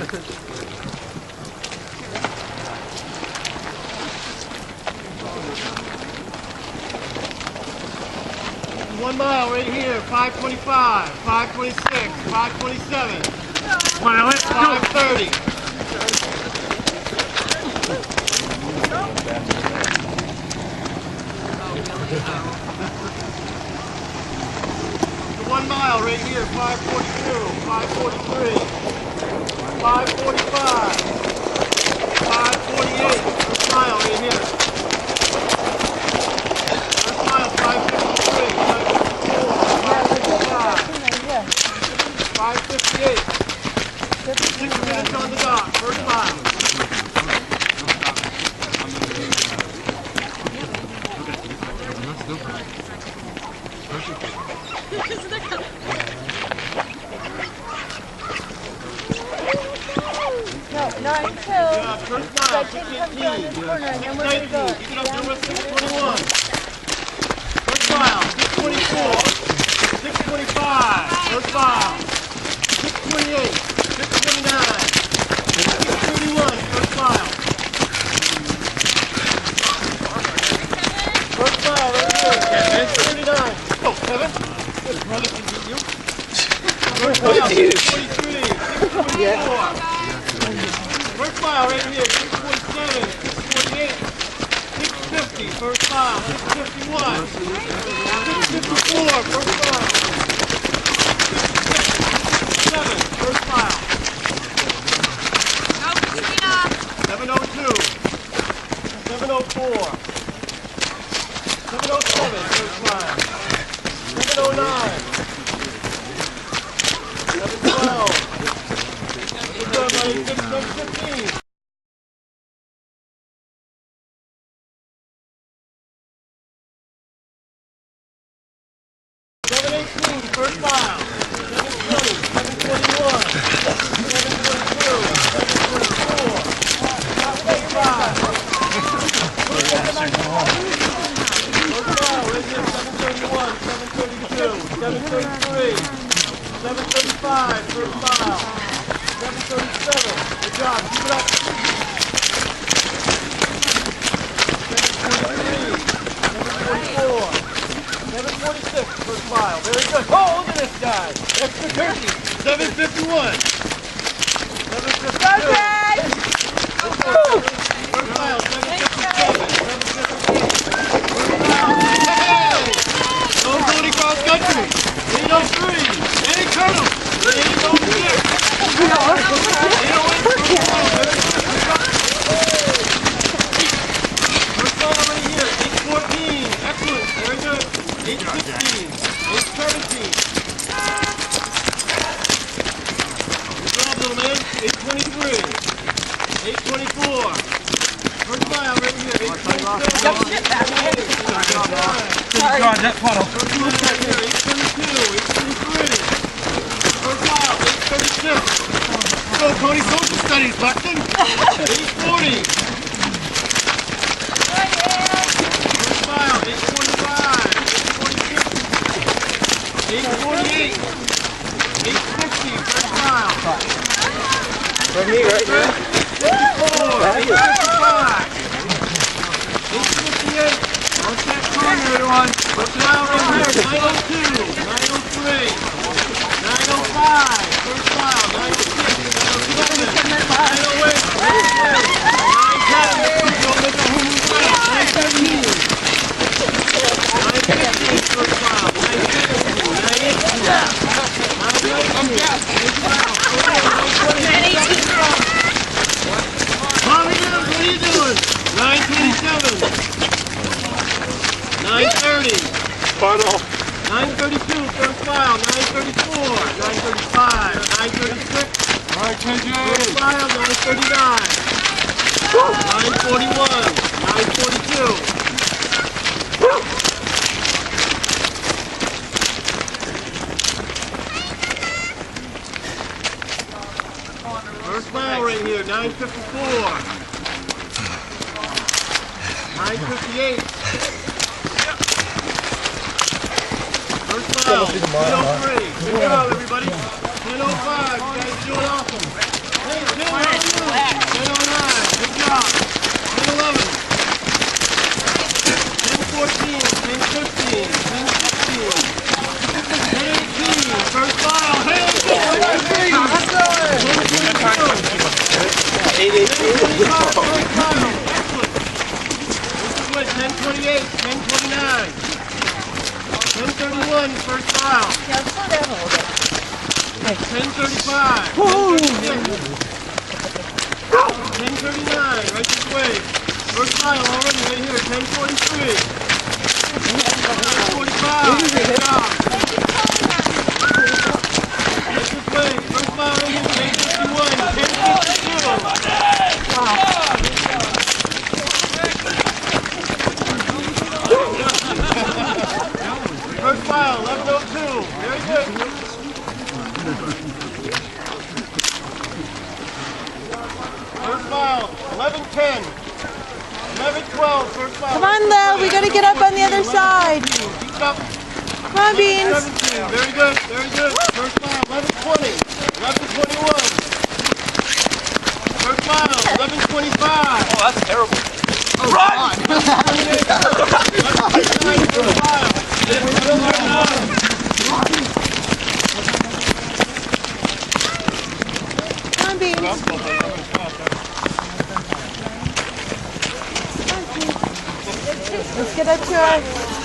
1 mile right here, 525, 526, 527, 530. The 1 mile right here, 542, 543, 545, 548. First mile right here. First mile, 553, 558. 6 minutes on the dot, first mile. No, 9-2. Yeah, first mile, That kid comes around this corner and then we're going to go. Keep it up number 621. First mile, 624. 625. First mile. 628. 629. 631. First mile. First mile right here. 639. Go, Kevin. Good brother can beat you. First mile, 643. 624. First mile right here, 647, 648, 650, first mile, 651, 654, first mile, 657, first mile, 702, 704, 707, first mile, 709, 712, 715. First mile, 720, 721, 722, 724, 725. First mile, right here, 731, 732, 733, 735, first mile, 737. Good job, keep it up. 743, 744. 746, first mile. Very good. Oh, look at this guy. Extra turkey. 751. 752. First mile, 757. 758. First mile. Hey! No Cody cross country. 803. Any Colonel. 806. 808. First mile right here. 814. Excellent. Very good. 816, 817. Good job, little man. 823, 824. First mile right here. 827. Sorry. That puddle. First mile right here. 832, 823. First mile, 836. Go, Cody. Social studies, Buxton. 840. First mile, 845. 848, 860, first mile. For me, right now. 854, 855, 858. Watch that corner, everyone. First mile right here, 902, 903, 905, first mile, 906, 907, 908, 910, 917, 915, first mile, 916. What are you doing? 927. 930. Puddle. 932, first mile. 934. 935. 936. All right, KJ. First mile, 939. 941. 942. First mile right here, 954. 958. First mile, 10:03. Good job, everybody. 10:05. You guys doing awesome. Hey, 10, first mile. Yeah, slow down a little bit. 10:35. 10:39, right this way. First mile already right here, 10:43. 10:45, good job. Right this way, first mile right here, 10:51, 10:52. First mile, 11:02, very good. First mile, 11:10. 11:12, first mile. Come on, Lil, we gotta get up on the other side. Keep up. Come on, Beans. 17, very good, very good. First mile, 11:20. 11:21. First mile, 11:25. Oh, that's terrible. Run! 11:28. 11:29, first mile. 11:31. Come on, Beans. Let's get up to our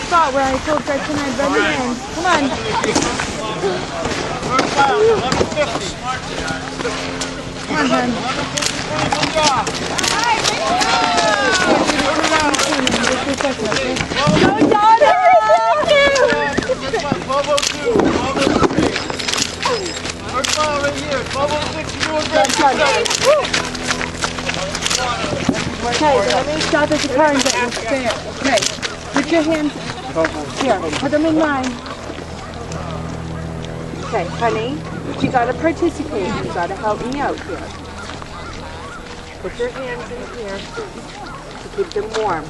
spot where I told Gretchen I'd run the end. Come on. First mile, 11:50. Come on, hon. 11:53, good job. Go, daughter! First mile, 12:02, 12:03. First mile right here, 12:06, you're doing great. Keep it up. Okay, let me stop at the car and get you spare. Okay, put your hands here. Put them in mine. Okay, honey, you gotta participate. You gotta help me out here. Put your hands in here to keep them warm.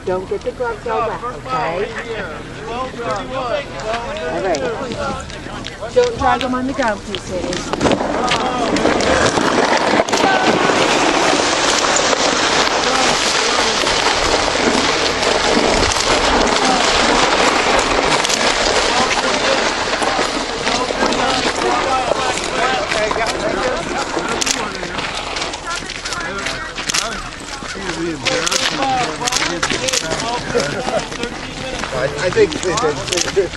Don't get the gloves all wet, okay? All right. Don't drag them on the ground, please, ladies. I think they did.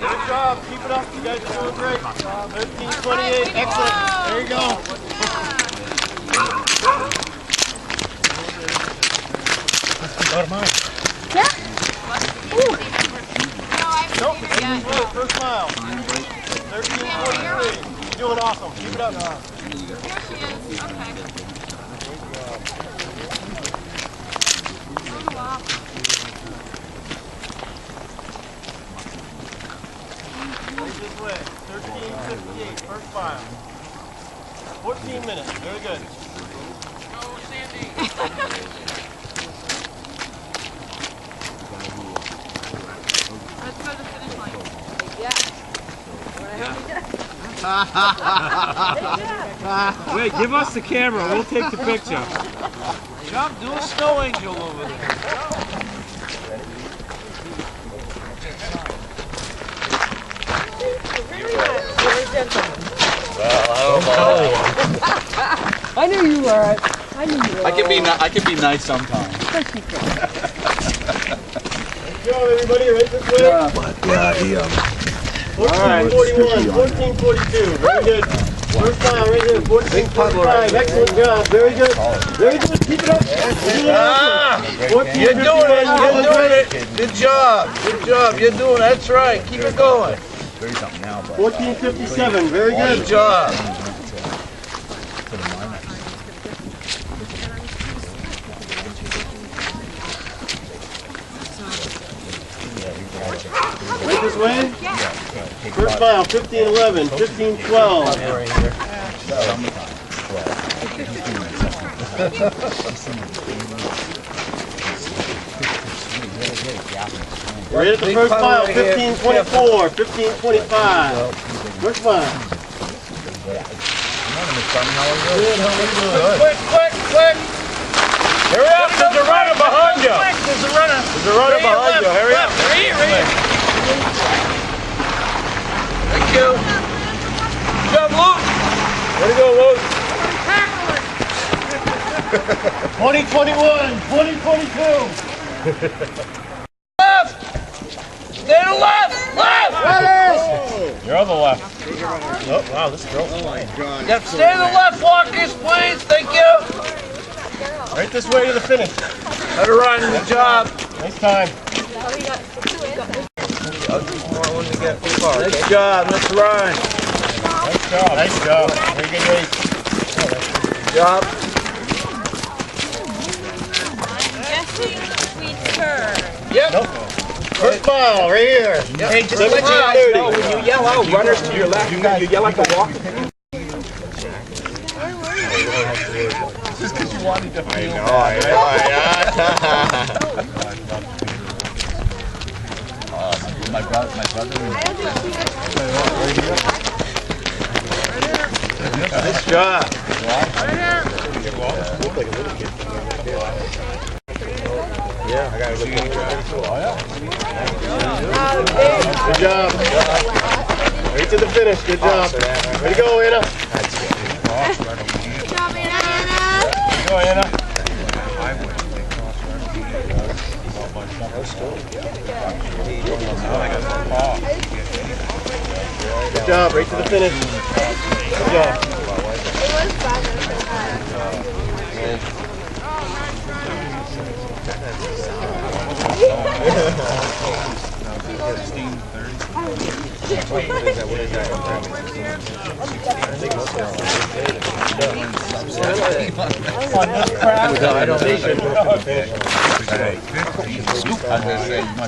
Good job. Keep it up. You guys are doing great. 13:28. Excellent. There you go. Yeah? Ooh. Nope. First mile. 13:43. You're doing awesome. Keep it up. Here she is. Okay. Right this way. 13:58. First mile. 14 minutes. Very good. Go, Sandy. Let's go to the finish line. Wait, give us the camera. We'll take the picture. Jump. Do a snow angel over there. I knew you were. I knew you were. I can be nice sometimes. Good job, everybody. Right this way. 14:41. 14:42. Very good. First mile right here. 14:45. Excellent job. Very good. Very good. Keep it up. You're doing it. You're doing it. Good job. Good job. You're doing it. That's right. Keep it going. 14:57. Very good. Good job. Right this way. First mile. 15:11. 15:12. Right at the first mile. 15:24. 15:25. First mile. Quick, quick, quick! Hurry up, there's a runner behind you! There's a runner! There's a runner behind you, hurry up! Right here. Thank you. Good job, Luke. Way to go, Luke! 2021, 2022! Left. Stay to the left. Left. You're on the left. Oh, wow, this girl. Oh my God. Yep, stay to the left, walkers, please. Thank you. Right this way to the finish. Let her run. Good job. Nice time. Nice job. Let's run. Nice job. Nice job. Very good race. Good job. Guessing we turn. Nope. First mile, right here. Hey, just to let you guys know, when you yell out runners to your left, you yell like a walker. Just because you wanted to. I know. My brother. Nice job. Yeah, I got to look at Good job. Right to the finish. Good job. Way to go, Anna. Go, Anna. Good job. Right to the finish. Good job.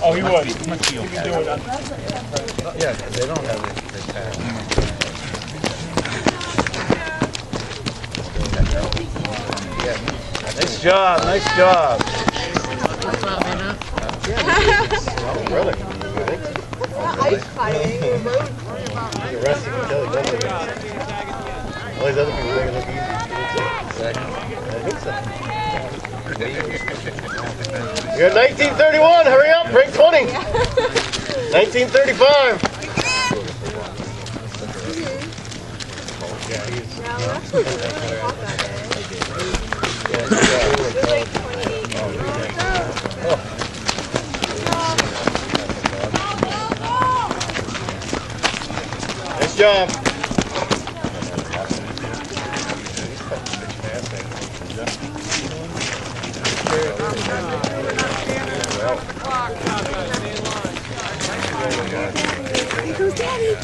Oh, he would. Yeah, they don't have it. Nice job. Nice job. Brother. Ice fighting. The rest of each other, doesn't it? All these other people make it look easy. I think so. You're at 1931, hurry up, break 20. 1935. Nice job. Here goes Daddy.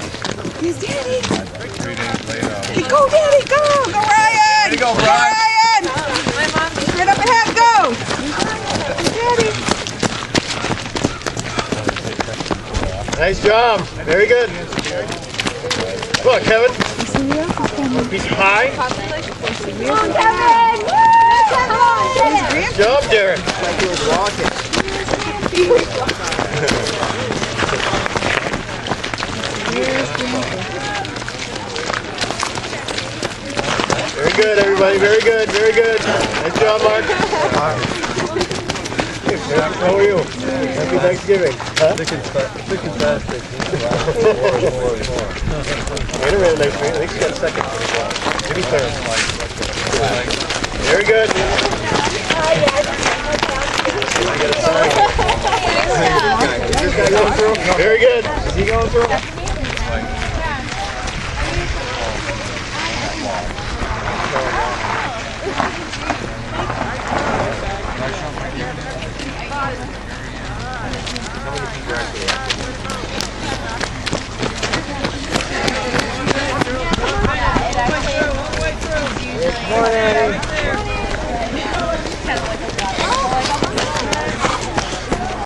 Here's Daddy. 3 days later. Go, Daddy, go. Go, Ryan. There you go, Ryan. Ryan. Straight up ahead, go. Daddy. Nice job. Very good. Come on, Kevin. Piece of pie. Come on, Kevin. Good job, Derek. Like he was walking. Very good, everybody. Very good. Very good. Nice job, Mark. How are you? Happy Thanksgiving. Huh? Thick and fast. Wait a minute, nice man. I think you got second. Maybe third. Very good. Very good. Is he going through?